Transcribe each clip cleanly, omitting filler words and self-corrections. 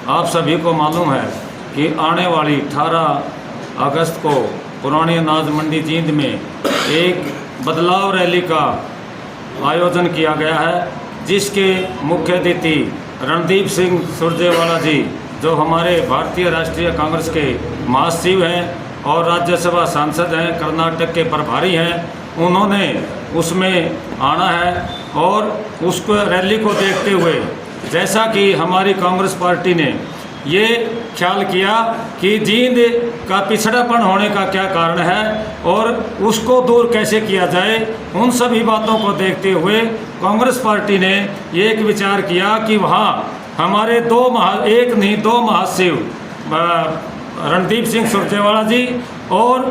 आप सभी को मालूम है कि आने वाली 18 अगस्त को पुरानी अनाज मंडी जींद में एक बदलाव रैली का आयोजन किया गया है, जिसके मुख्य अतिथि रणदीप सिंह सुरजेवाला जी, जो हमारे भारतीय राष्ट्रीय कांग्रेस के महासचिव हैं और राज्यसभा सांसद हैं, कर्नाटक के प्रभारी हैं, उन्होंने उसमें आना है। और उसको रैली को देखते हुए जैसा कि हमारी कांग्रेस पार्टी ने ये ख्याल किया कि जींद का पिछड़ापन होने का क्या कारण है और उसको दूर कैसे किया जाए, उन सभी बातों को देखते हुए कांग्रेस पार्टी ने ये एक विचार किया कि वहाँ हमारे एक नहीं दो महासचिव रणदीप सिंह सुरजेवाला जी और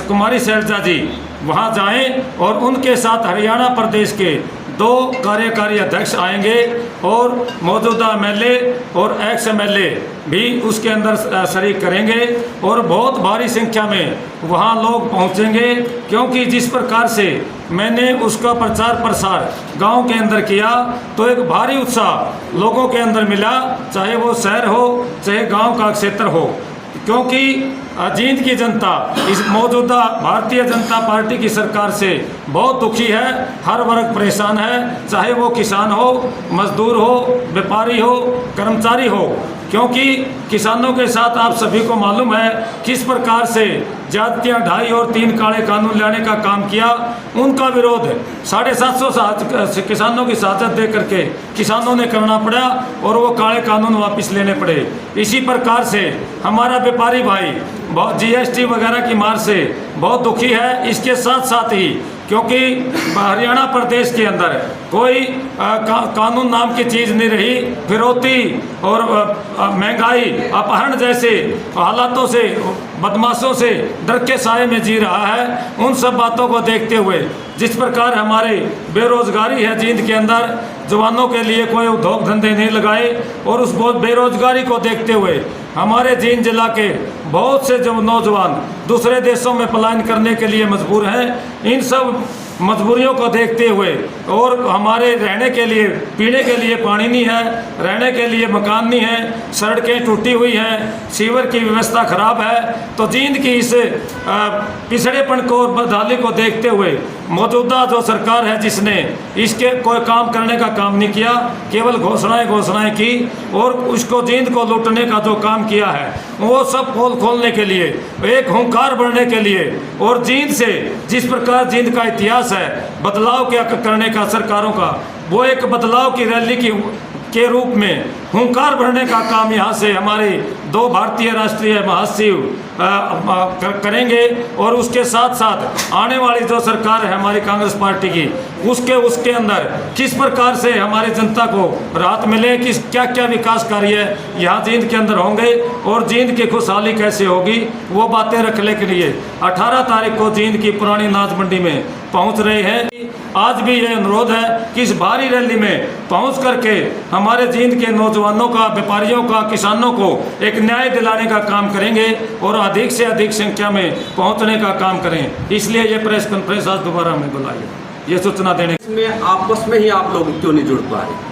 कुमारी शैलजा जी वहाँ जाएं और उनके साथ हरियाणा प्रदेश के 2 कार्यकारी अध्यक्ष आएंगे और मौजूदा एमएलए और एक्स एमएलए भी उसके अंदर शरीक करेंगे और बहुत भारी संख्या में वहाँ लोग पहुँचेंगे, क्योंकि जिस प्रकार से मैंने उसका प्रचार प्रसार गांव के अंदर किया तो एक भारी उत्साह लोगों के अंदर मिला, चाहे वो शहर हो चाहे गांव का क्षेत्र हो, क्योंकि जींद की जनता इस मौजूदा भारतीय जनता पार्टी की सरकार से बहुत दुखी है। हर वर्ग परेशान है, चाहे वो किसान हो, मजदूर हो, व्यापारी हो, कर्मचारी हो, क्योंकि किसानों के साथ आप सभी को मालूम है किस प्रकार से जातियाँ 2.5 और 3 काले कानून लाने का काम किया। उनका विरोध 750 किसानों की साझत दे करके किसानों ने करना पड़ा और वो काले कानून वापस लेने पड़े। इसी प्रकार से हमारा व्यापारी भाई बहुत जीएसटी वगैरह की मार से बहुत दुखी है। इसके साथ साथ ही क्योंकि हरियाणा प्रदेश के अंदर कोई कानून नाम की चीज़ नहीं रही, फिरौती और महंगाई, अपहरण जैसे हालातों से, बदमाशों से डर के साए में जी रहा है। उन सब बातों को देखते हुए जिस प्रकार हमारे बेरोजगारी है जींद के अंदर, जवानों के लिए कोई उद्योग धंधे नहीं लगाए और उस बहुत बेरोजगारी को देखते हुए हमारे जींद जिला के बहुत से जो नौजवान दूसरे देशों में पलायन करने के लिए मजबूर हैं। इन सब मजबूरियों को देखते हुए और हमारे रहने के लिए, पीने के लिए पानी नहीं है, रहने के लिए मकान नहीं है, सड़कें टूटी हुई हैं, सीवर की व्यवस्था खराब है, तो जींद की इस पिछड़ेपन को और बदहाली को देखते हुए मौजूदा जो सरकार है जिसने इसके कोई काम करने का काम नहीं किया, केवल घोषणाएं की और उसको जींद को लूटने का जो काम किया है वो सब पोल खोलने के लिए, एक हुंकार बढ़ने के लिए और जींद से जिस प्रकार जींद का इतिहास है बदलाव क्या करने का सरकारों का, वो एक बदलाव की रैली के रूप में हुंकार भरने का काम यहाँ से हमारे 2 भारतीय राष्ट्रीय महासचिव करेंगे। और उसके साथ साथ आने वाली जो सरकार है हमारी कांग्रेस पार्टी की, उसके अंदर किस प्रकार से हमारी जनता को राहत मिले, किस क्या क्या विकास कार्य यहाँ जींद के अंदर होंगे और जींद की खुशहाली कैसे होगी, वो बातें रखने के लिए 18 तारीख को जींद की पुरानी अनाज मंडी में पहुँच रहे हैं। आज भी ये अनुरोध है कि इस भारी रैली में पहुँच करके हमारे जींद के नौजवानों का, व्यापारियों का, किसानों को एक न्याय दिलाने का काम करेंगे और अधिक से अधिक संख्या में पहुंचने का काम करें। इसलिए ये प्रेस कॉन्फ्रेंस आज दोबारा हमने बुलाई है, ये सूचना देने। इसमें आपस में ही आप लोग क्यों नहीं जुड़ पा रहे?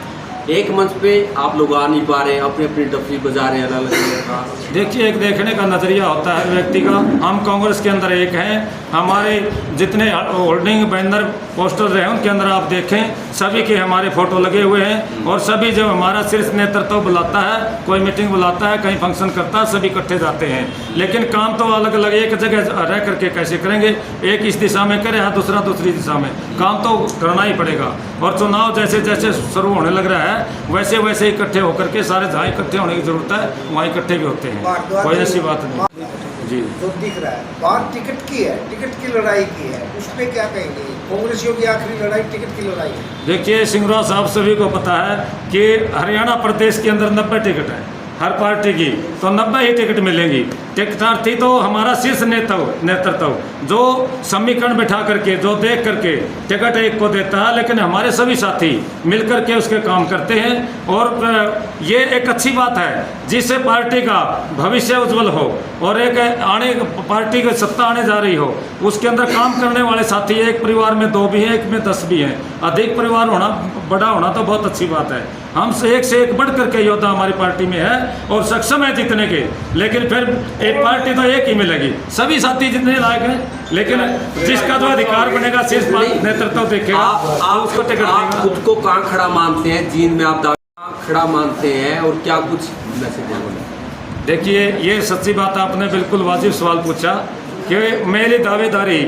एक मंच पे आप लोग आ नहीं पा रहे, अपनी अपनी डफली बजा रहे हैं अलग अलग। देखिए, एक देखने का नज़रिया होता है व्यक्ति का। हम कांग्रेस के अंदर एक हैं, हमारे जितने होल्डिंग बैनर पोस्टर रहे उनके अंदर आप देखें सभी के हमारे फोटो लगे हुए हैं और सभी जब हमारा शीर्ष नेतृत्व बुलाता है, कोई मीटिंग बुलाता है, कहीं फंक्शन करता है, सभी इकट्ठे जाते हैं। लेकिन काम तो अलग अलग एक जगह रह करके कैसे करेंगे? एक इस दिशा में करे, हाँ दूसरा दूसरी दिशा में, काम तो करना ही पड़ेगा। और चुनाव जैसे जैसे शुरू होने लग रहा है वैसे वैसे इकट्ठे होकर के सारे जहाँ इकट्ठे होने की जरूरत है वहाँ इकट्ठे भी होते हैं, कोई ऐसी बात नहीं जी। जो दिख रहा है बात टिकट की है, टिकट की लड़ाई की है, उस पर क्या कहेंगे? कांग्रेसियों की आखिरी लड़ाई टिकट की लड़ाई है। देखिए सिंगरा साहब, सभी को पता है कि हरियाणा प्रदेश के अंदर 90 टिकट है हर पार्टी की, तो 90 ही टिकट मिलेंगी। टिकटार्थी तो हमारा शीर्ष नेतृत्व जो समीकरण बिठा करके, जो देख करके टिकट एक को देता है, लेकिन हमारे सभी साथी मिल करके उसके काम करते हैं। और ये एक अच्छी बात है जिससे पार्टी का भविष्य उज्जवल हो और एक आने पार्टी की सत्ता आने जा रही हो, उसके अंदर काम करने वाले साथी एक परिवार में 2 भी हैं, एक में 10 भी हैं। अधिक परिवार होना, बड़ा होना तो बहुत अच्छी बात है। हमसे एक बढ़ करके योद्धा हमारी पार्टी में है और सक्षम है जीतने के। लेकिन फिर एक पार्टी तो एक ही मिलेगी, सभी साथी जितने लायक हैं, लेकिन जिसका जो अधिकार बनेगा शीर्ष नेतृत्व देखेगा, आप उसको टिकट देगा। खुद को कहाँ खड़ा मानते हैं, जींद में आप खड़ा मानते हैं, और क्या कुछ मैसेज है? देखिए, ये सच्ची बात, आपने बिल्कुल वाजिब सवाल पूछा कि मेरी दावेदारी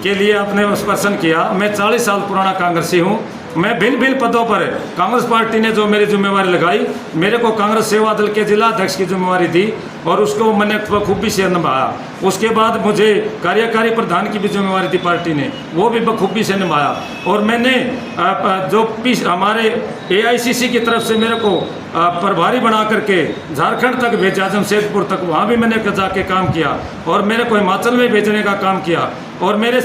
के लिए आपने उस प्रश्न किया। मैं 40 साल पुराना कांग्रेसी हूँ। मैं भिन्न भिन्न पदों पर, कांग्रेस पार्टी ने जो मेरी जिम्मेवारी लगाई, मेरे को कांग्रेस सेवा दल के जिला अध्यक्ष की जिम्मेवारी दी और उसको मैंने बखूबी से निभाया। उसके बाद मुझे कार्यकारी प्रधान की भी जिम्मेवारी दी पार्टी ने, वो भी बखूबी से निभाया। और मैंने जो हमारे AICC की तरफ से मेरे को प्रभारी बना करके झारखंड तक भेजा, जमशेदपुर तक, वहाँ भी मैंने जाके काम किया और मेरे को हिमाचल में भेजने का काम किया। और मेरे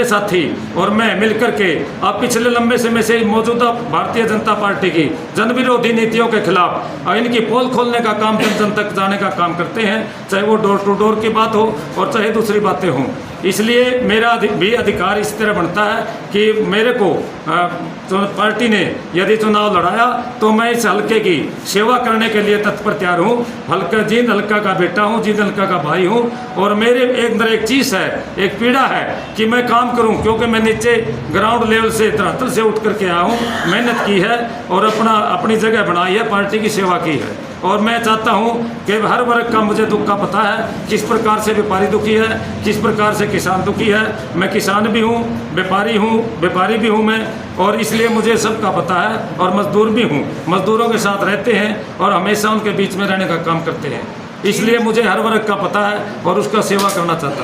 साथी और मैं मिलकर के अब पिछले लंबे समय से मौजूदा भारतीय जनता पार्टी की जन विरोधी नीतियों के खिलाफ इनकी पोल खोलने का काम, जन जन तक जाने का काम करते हैं, चाहे वो डोर टू डोर की बात हो और चाहे दूसरी बातें हों। इसलिए मेरा भी अधिकार इस तरह बनता है कि मेरे को पार्टी ने यदि चुनाव लड़ाया तो मैं इस हल्के की सेवा करने के लिए तत्पर तैयार हूँ। जींद हल्का का बेटा हूँ, जींद हल्का का भाई हूँ, और मेरे अंदर एक चीज़ है, एक पीड़ा है कि मैं काम करूं, क्योंकि मैं नीचे ग्राउंड लेवल से धरातल से उठ करके आया हूं, मेहनत की है और अपनी जगह बनाई है, पार्टी की सेवा की है। और मैं चाहता हूं कि हर वर्ग का मुझे दुख का पता है, किस प्रकार से व्यापारी दुखी है, किस प्रकार से किसान दुखी है। मैं किसान भी हूं, व्यापारी भी हूं मैं, और इसलिए मुझे सबका पता है। और मजदूर भी हूं, मजदूरों के साथ रहते हैं और हमेशा उनके बीच में रहने का काम करते हैं। इसलिए मुझे हर वर्ग का पता है और उसका सेवा करना चाहता हूँ।